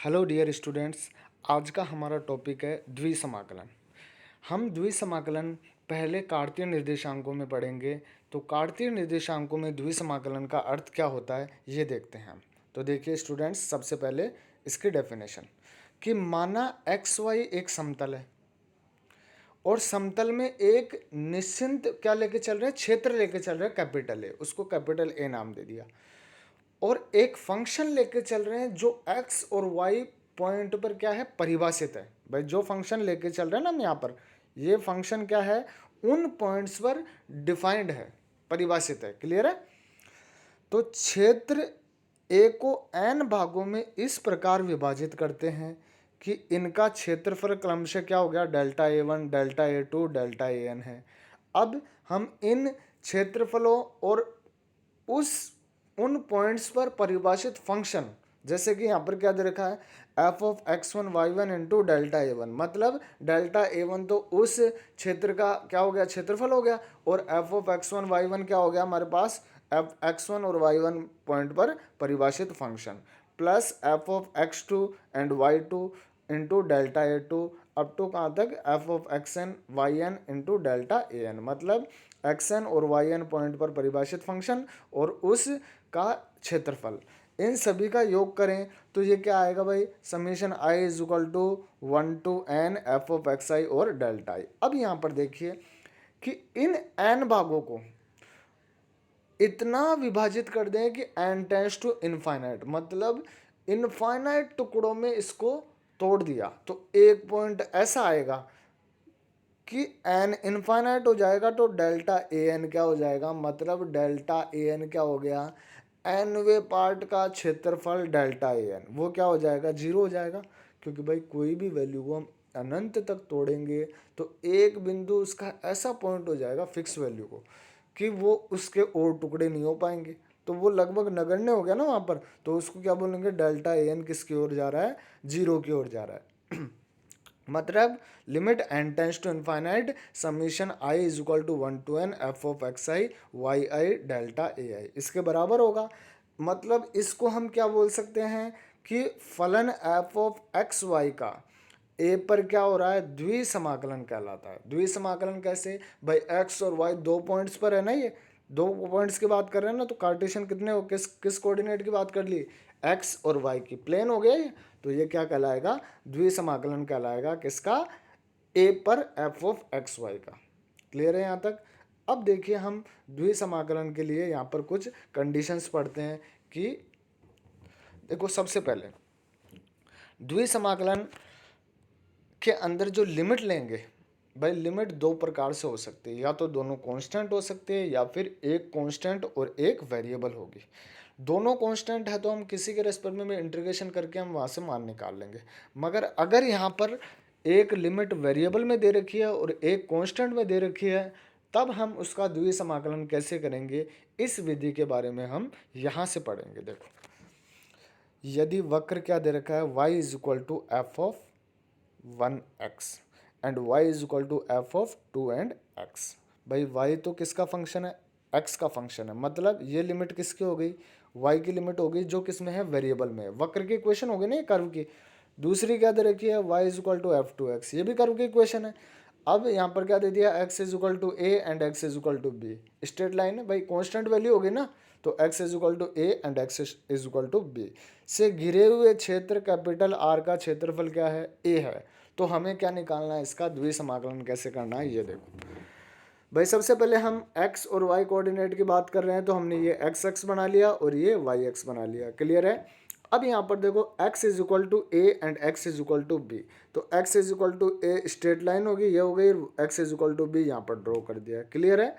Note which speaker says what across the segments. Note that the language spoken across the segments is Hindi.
Speaker 1: Hello dear students. आज का हमारा टॉपिक है द्विसमाकलन। हम द्विसमाकलन पहले कार्तीय निर्देशांकों में पढ़ेंगे। तो कार्तीय निर्देशांकों में द्विसमाकलन का अर्थ क्या होता है ये देखते हैं हम। तो देखिए स्टूडेंट्स, सबसे पहले इसकी डेफिनेशन कि माना एक्स वाई एक समतल है और समतल में एक निश्चित क्या लेके चल रहे हैं, क्षेत्र लेके चल रहे हैं कैपिटल ए, उसको कैपिटल ए नाम दे दिया। और एक फंक्शन लेके चल रहे हैं जो x और y पॉइंट पर क्या है, परिभाषित है। भाई जो फंक्शन लेके चल रहे हैं ना हम यहाँ पर, ये फंक्शन क्या है, उन पॉइंट्स पर डिफाइंड है, परिभाषित है। क्लियर है। तो क्षेत्र ए को n भागों में इस प्रकार विभाजित करते हैं कि इनका क्षेत्रफल क्रमशः क्या हो गया, delta A1, delta A2, delta AN है। अब हम इन क्षेत्रफलों और उन पॉइंट्स पर परिभाषित फंक्शन, जैसे कि यहाँ पर क्या दे रखा है, F of x1 y1 into delta A1, मतलब डेल्टा A1 तो उस क्षेत्र का क्या हो गया, क्षेत्रफल हो गया, और एफ ऑफ x1 y1 क्या हो गया हमारे पास, एफ x1 और y1 पॉइंट पर परिभाषित function, plus F of x2 and y2 into delta A2 up to कहाँ तक, F of xn yn into delta AN, मतलब xn और yn पॉइंट पर परिभाषित फंक्शन और उस का क्षेत्रफल, इन सभी का योग करें तो ये क्या आएगा भाई, summation i is equal to 1 to n f of x i और डेल्टा आई। अब यहाँ पर देखिए कि इन n भागों को इतना विभाजित कर दें कि n टेंस टू इनफाइनाइट, मतलब इनफाइनाइट टुकड़ों में इसको तोड़ दिया, तो एक पॉइंट ऐसा आएगा कि n इनफाइनाइट हो जाएगा, तो डेल्टा AN क्या हो जाएगा, मतलब डेल्टा AN क्या हो गया, nवे पार्ट का क्षेत्रफल डेल्टा AN वो क्या हो जाएगा, जीरो हो जाएगा। क्योंकि भाई कोई भी वैल्यू को हम अनंत तक तोड़ेंगे तो एक बिंदु उसका ऐसा पॉइंट हो जाएगा फिक्स वैल्यू को कि वो उसके और टुकड़े नहीं हो पाएंगे, तो वो लगभग नगण्य हो गया ना वहाँ पर, तो उसको क्या बोलेंगे, डेल्टा AN किसकी ओर जा रहा है, जीरो की ओर जा रहा है। मतलब limit n tends to infinite summation i is equal to 1 to n f of x i y i delta a i इसके बराबर होगा। मतलब इसको हम क्या बोल सकते हैं कि फलन एफ ऑफ एक्स वाई का ए पर क्या हो रहा है, द्विसमाकलन कहलाता है। द्विसमाकलन कैसे भाई, एक्स और वाई दो पॉइंट्स पर है ना, ये दो पॉइंट्स की बात कर रहे हैं ना, तो कार्टेशियन कितने हो, किस किस कोऑर्डिनेट की बात कर ली, एक्स और वाई की, प्लेन हो गया ये, तो ये क्या कहलाएगा, द्विसमाकलन कहलाएगा, किसका, ए पर एफ ऑफ एक्स वाई का। क्लियर है यहाँ तक। अब देखिए हम द्विसमाकलन के लिए यहाँ पर कुछ कंडीशंस पढ़ते हैं कि देखो सबसे पहले द्विसमाकलन के अंदर जो लिमिट लेंगे, भाई लिमिट दो प्रकार से हो सकती है, या तो दोनों कांस्टेंट हो सकते हैं या फिर एक कांस्टेंट और एक वेरिएबल होगी। दोनों कांस्टेंट है तो हम किसी के रेस्पेक्ट में इंटीग्रेशन करके हम वहाँ से मान निकाल लेंगे, मगर अगर यहाँ पर एक लिमिट वेरिएबल में दे रखी है और एक कांस्टेंट में दे रखी है, तब हम उसका द्विसमाकलन कैसे करेंगे, इस विधि के बारे में हम यहाँ से पढ़ेंगे। देखो यदि वक्र क्या दे रखा है, y is equal to F of 1x and y is equal to F of 2 and x। भाई y तो किसका फंक्शन है, x का फंक्शन है, मतलब ये लिमिट किसकी हो गई, y की लिमिट हो गई, जो किसमें है, वेरिएबल में। वक्र की इक्वेशन हो गई ना ये कर्व की। दूसरी क्या दे रखी है, y is equal to F two x, ये भी कर्व की इक्वेशन है। अब यहाँ पर क्या दे दिया, x is equal to a and x is equal to b, straight line है भाई, कॉन्स्टेंट वैल्यू होगी ना, तो x is equal to a and x is equal to b से घिरे हुए क्षेत्र कैपिटल R का क्षेत्रफल क्या है, a है। तो हमें क्या निकालना है, इसका द्विसमाकलन कैसे करना है, ये देखो भाई। सबसे पहले हम x और y कोऑर्डिनेट की बात कर रहे हैं, तो हमने ये x बना लिया और ये y बना लिया। क्लियर है। अब यहाँ पर देखो x is equal to a and x is equal to b, तो x is equal to a straight line होगी, ये हो गई, x is equal to b यहाँ पर ड्रॉ कर दिया। क्लियर है।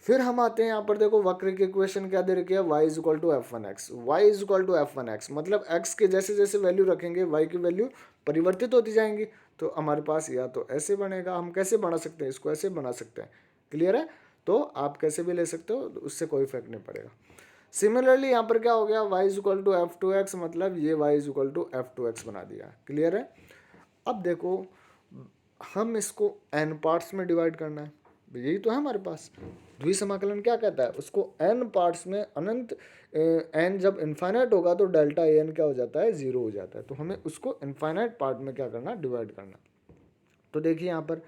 Speaker 1: फिर हम आते हैं यहाँ पर, देखो वक्र की इक्वेशन क्या दे रखी है, y is equal to F one x, y is equal to F one x, मतलब x के जैसे जैसे वैल्यू रखेंगे y की वैल्यू परिवर्तित होती जाएंगी, तो हमारे पास या तो ऐसे बनेगा, हम कैसे बना सकते हैं इसको, ऐसे बना सकते हैं। क्लियर है। तो आप कैसे भी ले सकते हो, उससे कोई फर्क नहीं पड़ेगा। सिमिलरली यहाँ पर क्या हो गया, y is equal to F two x, मतलब ये y is equal to F two x बना दिया। क्लियर है। अब देखो हम इसको n पार्ट्स में डिवाइड करना है, यही तो है हमारे पास। द्विसमाकलन क्या कहता है, उसको n पार्ट्स में अनंत, n जब इन्फाइनाइट होगा तो डेल्टा ए एन क्या हो जाता है, 0 हो जाता है। तो हमें उसको इन्फाइनाइट पार्ट में क्या करना, डिवाइड करना। तो देखिए यहाँ पर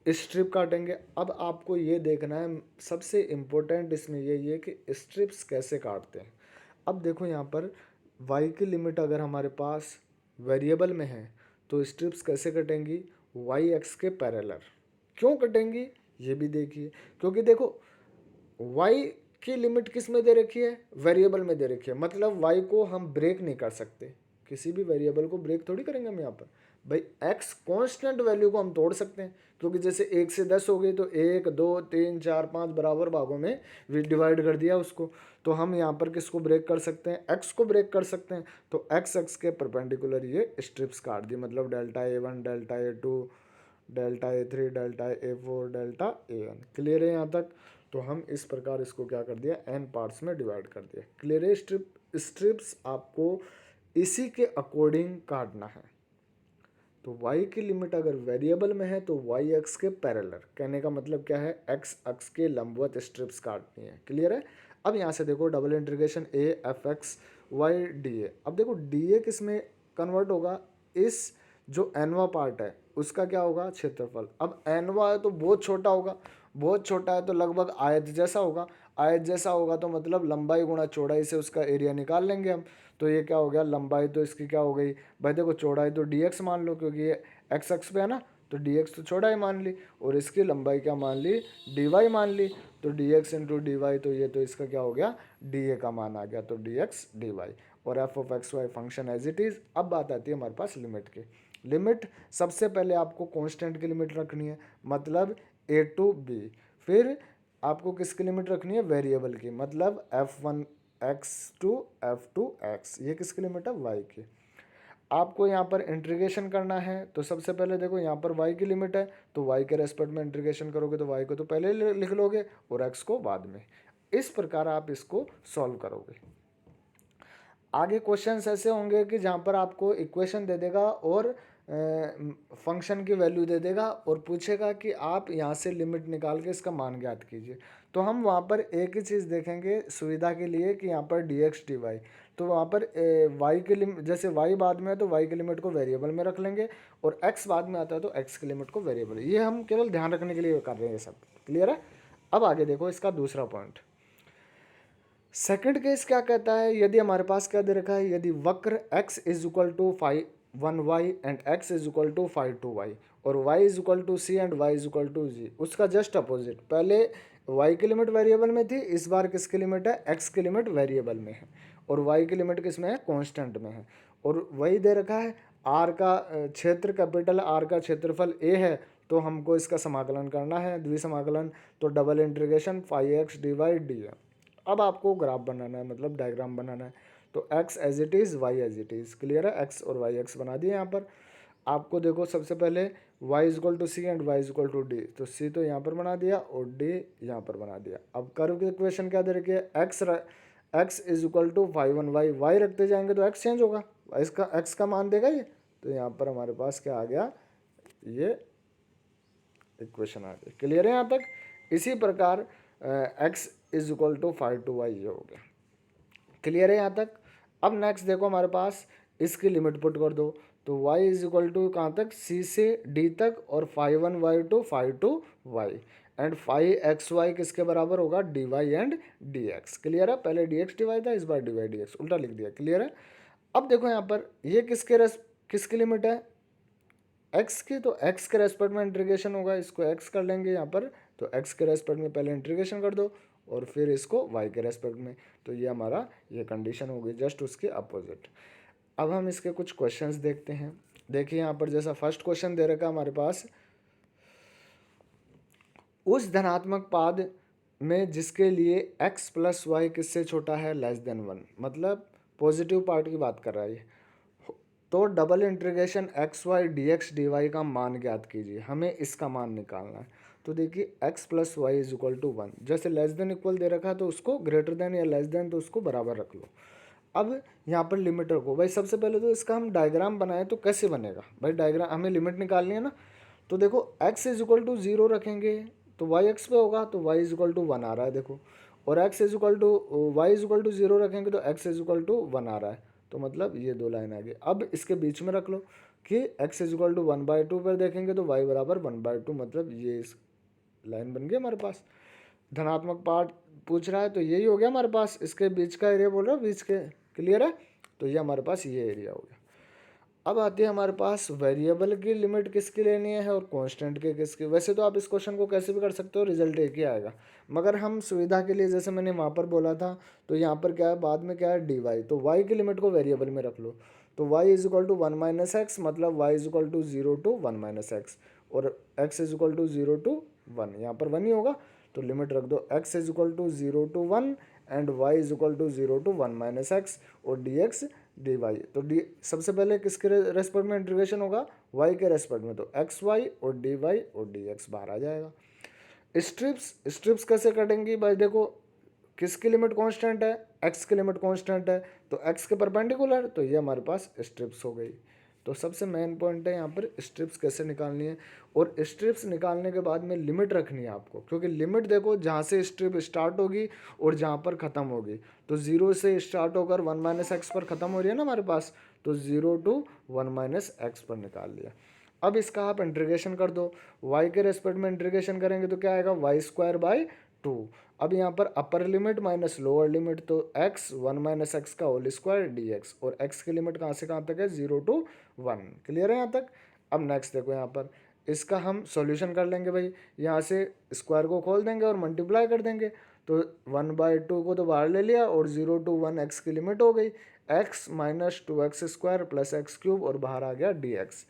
Speaker 1: स्ट्रिप काटेंगे। अब आपको ये देखना है, सबसे इम्पोर्टेंट इसमें यही है कि स्ट्रिप्स कैसे काटते हैं। अब देखो यहाँ पर y की लिमिट अगर हमारे पास वेरिएबल में है तो स्ट्रिप्स कैसे कटेंगी, वाई एक्स के पैरेलल। क्यों कटेंगी ये भी देखिए, क्योंकि देखो y की लिमिट किस में दे रखी है, वेरिएबल में दे रखी है, मतलब y को हम ब्रेक नहीं कर सकते, किसी भी वेरिएबल को ब्रेक थोड़ी करेंगे हम यहाँ पर। भाई x कांस्टेंट वैल्यू को हम तोड़ सकते हैं, क्योंकि जैसे 1 से 10 हो गई तो 1 2 3 4 5 बराबर भागों में डिवाइड कर दिया उसको। तो हम यहाँ पर किसको ब्रेक कर सकते हैं, x को ब्रेक कर सकते हैं। तो x के परपेंडिकुलर ये स्ट्रिप्स काट दी, मतलब delta A1 delta A2 delta A3 delta A4 delta A1। Clear है यहाँ तक। तो हम इस प्रकार इसको क्या कर दिया, n पार्ट्स में डिवाइड कर दिया। क्लियर है। स्ट्रिप्स आपको इसी के अकॉर्डिंग काटना है। तो y की लिमिट अगर वेरिएबल में है तो y एक्स के पैरेलल, कहने का मतलब क्या है, x अक्ष के लंबवत स्ट्रिप्स काटनी है। क्लियर है। अब यहाँ से देखो double integration a f x y dA। अब देखो dA किस में कन्वर्ट होगा, इस जो nवा पार्ट है उसका क्या होगा, क्षेत्रफल। अब nवा है तो बहुत छोटा होगा, बहुत छोटा है तो लगभग आयत जैसा होगा, आयत जैसा होगा तो मतलब लंबाई गुणा चौड़ाई से उसका एरिया निकाल लेंगे हम। तो ये क्या हो गया, लंबाई तो इसकी क्या हो गई भाई, देखो चौड़ाई तो dx मान लो, क्योंकि ये x अक्ष पे है ना, तो dx तो चौड़ाई मान ली, और इसकी लंबाई क्या मान ली, dy मान ली। तो dx इंटू डी वाई, तो ये तो इसका क्या हो गया, dA का मान आ गया, तो dx dy। और F of x y function as it is. अब बात आती है हमारे पास लिमिट की। लिमिट सबसे पहले आपको कांस्टेंट की लिमिट रखनी है, मतलब a टू b। फिर आपको किसकी लिमिट रखनी है, वेरिएबल की, मतलब f1 x to f2 x। ये किसकी लिमिट है, y की। आपको यहाँ पर इंटीग्रेशन करना है, तो सबसे पहले देखो यहाँ पर y की लिमिट है, तो y के रेस्पेक्ट में इंटीग्रेशन करोगे तो y को तो पहले लिख लोगे और x को बाद में। इस प्रकार आप इसको सॉल्व करोगे। आगे क्वेश्चंस ऐसे होंगे कि जहाँ पर आपको इक्वेशन दे देगा और फंक्शन की वैल्यू दे देगा और पूछेगा कि आप यहाँ से लिमिट निकाल के इसका मान ज्ञात कीजिए। तो हम वहाँ पर एक ही चीज़ देखेंगे सुविधा के लिए कि यहाँ पर dx dy, तो वहाँ पर y की लिमिट, जैसे y बाद में है तो y की लिमिट को वेरिएबल में रख लेंगे, और x बाद में आता है तो x की लिमिट को वेरिएबल। ये हम केवल ध्यान रखने के लिए कर रहे हैं, ये सब क्लियर है। अब आगे देखो इसका दूसरा पॉइंट। सेकंड केस क्या कहता है, यदि हमारे पास क्या दे रखा है, यदि वक्र x is equal to 1y and x is equal to 2y और y is equal to c and y is equal to g, उसका जस्ट अपोजिट। पहले y की लिमिट वेरिएबल में थी, इस बार किसकी लिमिट है, x की लिमिट वेरिएबल में है, और y की लिमिट किस में है, कांस्टेंट में है। और वही दे रखा है r का क्षेत्र, कैपिटल R का क्षेत्रफल a है, तो हमको इसका समाकलन करना है, द्विसमाकलन। तो double integration 5x dy dA। अब आपको ग्राफ बनाना है, मतलब डायग्राम बनाना है। तो x as it is, y as it is. Clear है। x और y x बना दिए यहाँ पर। आपको देखो सबसे पहले y is equal to C and y is equal to D, तो c तो यहाँ पर बना दिया और d यहाँ पर बना दिया। अब कर्व की इक्वेशन क्या दे रखी है, x is equal to 1y, y रखते जाएंगे तो x चेंज होगा, इसका x का मान देगा ये। तो यहाँ पर हमारे पास क्या आ गया, ये इक्वेशन आ गई। क्लियर है यहाँ तक। इसी प्रकार x is equal to 2y ये हो गया। क्लियर है यहाँ तक। अब नेक्स्ट देखो हमारे पास, इसकी लिमिट पुट कर दो, तो y इज इक्वल टू कहाँ तक, c से d तक, और 1y to 2y and 5xy किसके बराबर होगा, dy एंड dx। क्लियर है। पहले dx dy था, इस बार dy dx उल्टा लिख दिया। क्लियर है। अब देखो यहाँ पर ये किसकी लिमिट है, x की, तो x के रेस्पेक्ट में इंटीग्रेशन होगा, इसको x कर लेंगे यहाँ पर, तो x के रेस्पेक्ट में पहले इंटीग्रेशन कर दो और फिर इसको y के रेस्पेक्ट में। तो ये हमारा ये कंडीशन हो गई, जस्ट उसके अपोजिट। अब हम इसके कुछ क्वेश्चंस देखते हैं। देखिए यहाँ पर जैसा फर्स्ट क्वेश्चन दे रखा हमारे पास, उस धनात्मक पाद में जिसके लिए x प्लस वाई किससे छोटा है, लेस देन 1, मतलब पॉजिटिव पार्ट की बात कर रहा है ये। तो double integration x y d x d y का मान ज्ञात कीजिए, हमें इसका मान निकालना है। तो देखिए x plus y is equal to 1, जैसे लेस देन इक्वल दे रखा है तो उसको ग्रेटर देन या लेस देन, तो उसको बराबर रख लो। अब यहाँ पर लिमिट रखो भाई। सबसे पहले तो इसका हम डायग्राम बनाए तो कैसे बनेगा भाई, डायग्राम हमें लिमिट निकालनी है ना। तो देखो x इज इक्वल टू 0 रखेंगे तो वाई एक्स पे होगा, तो वाई इज इक्वल टू 1 आ रहा है देखो, और x is equal to y is equal to 0 रखेंगे तो एक्स इज इक्वल टू 1 आ रहा है, तो मतलब ये दो लाइन आ गई। अब इसके बीच में रख लो कि एक्स इज इक्वल टू 1/2 पर देखेंगे तो वाई बराबर 1/2, मतलब ये इस लाइन बन गई हमारे पास। धनात्मक पार्ट पूछ रहा है तो यही हो गया हमारे पास, इसके बीच का एरिया बोल रहा है बीच के, क्लियर है, तो ये हमारे पास ये एरिया हो गया। अब आती है हमारे पास वेरिएबल की लिमिट किसकी लेनी है और कांस्टेंट के किसकी। वैसे तो आप इस क्वेश्चन को कैसे भी कर सकते हो, रिजल्ट एक ही आएगा, मगर हम सुविधा के लिए जैसे मैंने वहाँ पर बोला था, तो यहाँ पर क्या है बाद में क्या है डी वाई, तो वाई की लिमिट को वेरिएबल में रख लो, तो y is equal to 1 - x, मतलब y is equal to 0 to 1 - x, और x is equal to 0 to 1, यहाँ पर 1 ही होगा, तो लिमिट रख दो x is equal to 0 to 1 and y is equal to 0 to 1 - x, और डी एक्स डी वाई, तो डी सबसे पहले किसके रेस्पेक्ट में इंटीग्रेशन होगा, वाई के रेस्पेक्ट में, तो एक्स वाई और डी एक्स बाहर आ जाएगा। स्ट्रिप्स स्ट्रिप्स कैसे कटेंगी भाई, देखो किसकी लिमिट कांस्टेंट है, एक्स की लिमिट कांस्टेंट है, तो एक्स के परपेंडिकुलर, तो ये हमारे पास स्ट्रिप्स हो गई। तो सबसे मेन पॉइंट है यहाँ पर स्ट्रिप्स कैसे निकालनी है, और स्ट्रिप्स निकालने के बाद में लिमिट रखनी है आपको, क्योंकि लिमिट देखो जहाँ से स्ट्रिप स्टार्ट होगी और जहाँ पर ख़त्म होगी, तो 0 से स्टार्ट होकर 1 - x पर ख़त्म हो रही है ना हमारे पास, तो 0 to 1 - x पर निकाल लिया। अब इसका आप इंटीग्रेशन कर दो, y के रेस्पेक्ट में इंटीग्रेशन करेंगे तो क्या आएगा y²/2। अब यहाँ पर upper limit minus lower limit, तो x 1 - x का होल स्क्वायर dx, और x की लिमिट कहाँ से कहाँ तक है 0 to 1, क्लियर है यहाँ तक। अब नेक्स्ट देखो यहाँ पर इसका हम सॉल्यूशन कर लेंगे भाई, यहाँ से स्क्वायर को खोल देंगे और मल्टीप्लाई कर देंगे, तो 1/2 को तो बाहर ले लिया और 0 to 1 x की लिमिट हो गई, x - 2x² + x³ और बाहर आ गया dx।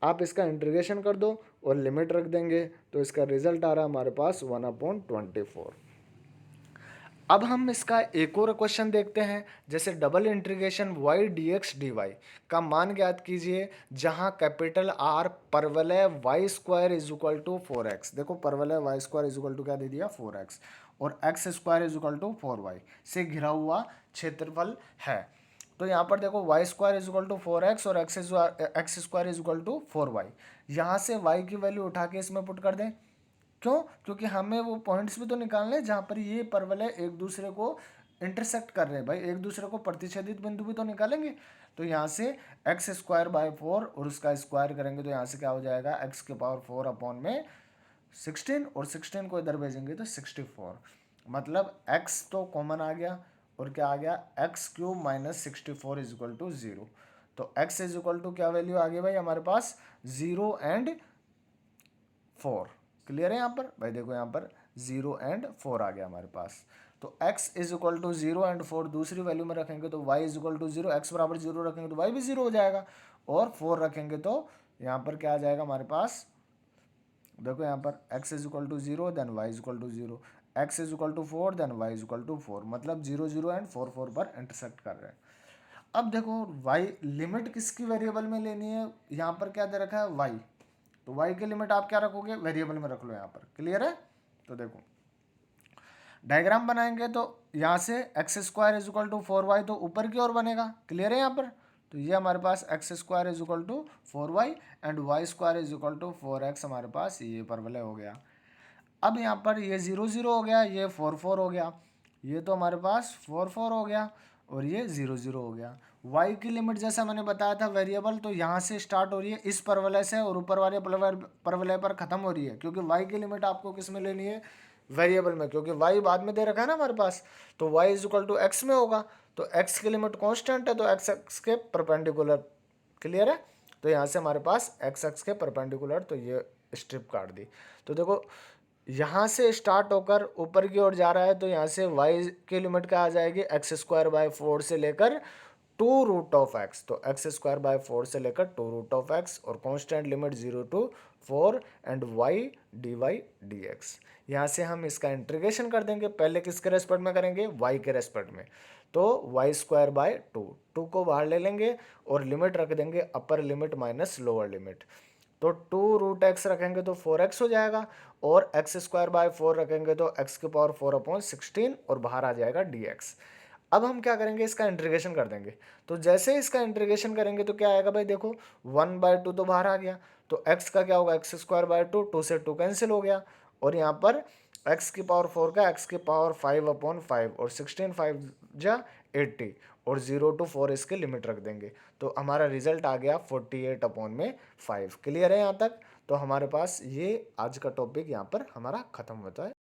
Speaker 1: आप इसका इंटीग्रेशन कर दो और लिमिट रख देंगे, तो इसका रिजल्ट आ रहा है हमारे पास 1/24। अब हम इसका एक और क्वेश्चन देखते हैं, जैसे double integration y dx dy का मान ज्ञात कीजिए, जहां कैपिटल R परवलय y² is equal to 4x, देखो परवलय y² इज इक्वल टू क्या दे दिया 4x, और x² is equal to 4y से घिरा हुआ क्षेत्रफल है। तो यहाँ पर देखो y² is equal to 4x और x² is equal to 4y, यहाँ से y की वैल्यू उठा के इसमें पुट कर दें, क्यों, क्योंकि हमें वो पॉइंट्स भी तो निकालने हैं जहाँ पर ये परवलय एक दूसरे को इंटरसेक्ट कर रहे हैं भाई, एक दूसरे को प्रतिच्छेदित बिंदु भी तो निकालेंगे। तो यहाँ से x²/4 और उसका स्क्वायर करेंगे तो यहाँ से क्या हो जाएगा x⁴ और 16 को इधर भेजेंगे तो 64, मतलब x तो कॉमन आ गया और क्या आ गया x³ - 64 इज इक्वल टू 0। तो x इज इक्वल टू क्या वैल्यू आ गई भाई हमारे पास 0 and 4, क्लियर है यहाँ पर भाई, देखो यहाँ पर 0 and 4 आ गया हमारे पास। तो x is equal to 0 and 4 दूसरी वैल्यू में रखेंगे तो y is equal to 0, x बराबर 0 रखेंगे तो y भी 0 हो जाएगा, और 4 रखेंगे तो यहाँ पर क्या आ जाएगा हमारे पास, देखो यहाँ पर x is equal to 0 then y is equal to 0, x is equal to 4 then y is equal to 4, मतलब 0 0 एंड 4 4 पर इंटरसेक्ट कर रहे हैं। अब देखो y लिमिट किसकी वेरिएबल में लेनी है, यहाँ पर क्या दे रखा है y, तो y की लिमिट आप क्या रखोगे वेरिएबल में रख लो यहाँ पर, क्लियर है। तो देखो डायग्राम बनाएंगे तो यहाँ से x² is equal to 4y तो ऊपर की ओर बनेगा, क्लियर है यहाँ पर। तो ये हमारे पास x² is equal to 4y and y² is equal to 4x हमारे पास ये परवलय हो गया। अब यहाँ पर ये 0 0 हो गया, ये 4 4 हो गया, ये तो हमारे पास 4 4 हो गया और ये 0 0 हो गया। y की लिमिट जैसा मैंने बताया था वेरिएबल, तो यहाँ से स्टार्ट हो रही है इस परवलय से और ऊपर वाले परवलय पर खत्म हो रही है, क्योंकि y की लिमिट आपको किस में लेनी है वेरिएबल में, क्योंकि y बाद में दे रखा है ना हमारे पास, तो y is equal to x में होगा, तो x की लिमिट कांस्टेंट है तो x एक्स के परपेंडिकुलर, क्लियर है। तो यहाँ से हमारे पास x एक्स के परपेंडिकुलर, तो ये स्ट्रिप काट दी। तो देखो यहाँ से स्टार्ट होकर ऊपर की ओर जा रहा है, तो यहाँ से y की लिमिट क्या आ जाएगी x²/4 से लेकर 2√x, तो x²/4 से लेकर 2√x, और constant limit 0 to 4 and y dy dx। यहाँ से हम इसका इंटीग्रेशन कर देंगे, पहले किसके रेस्पेक्ट में करेंगे y के रेस्पेक्ट में, तो y²/2, 2 को बाहर ले लेंगे और लिमिट रख देंगे upper limit minus lower limit, तो 2√x रखेंगे तो 4x हो जाएगा, और x²/4 रखेंगे तो x⁴/16 और बाहर आ जाएगा dx। अब हम क्या करेंगे इसका इंटीग्रेशन कर देंगे, तो जैसे इसका इंटीग्रेशन करेंगे तो क्या आएगा भाई, देखो 1/2 तो बाहर आ गया, तो x का क्या होगा x²/2, 2 से 2 कैंसिल हो गया, और यहाँ पर एक्स की पावर 4 का एक्स की पावर 5/5 और 16 5 जा 80 और 0 to 4 इसके लिमिट रख देंगे, तो हमारा रिजल्ट आ गया 48/5। क्लियर है यहाँ तक? तो हमारे पास ये आज का टॉपिक यहाँ पर हमारा खत्म होता है।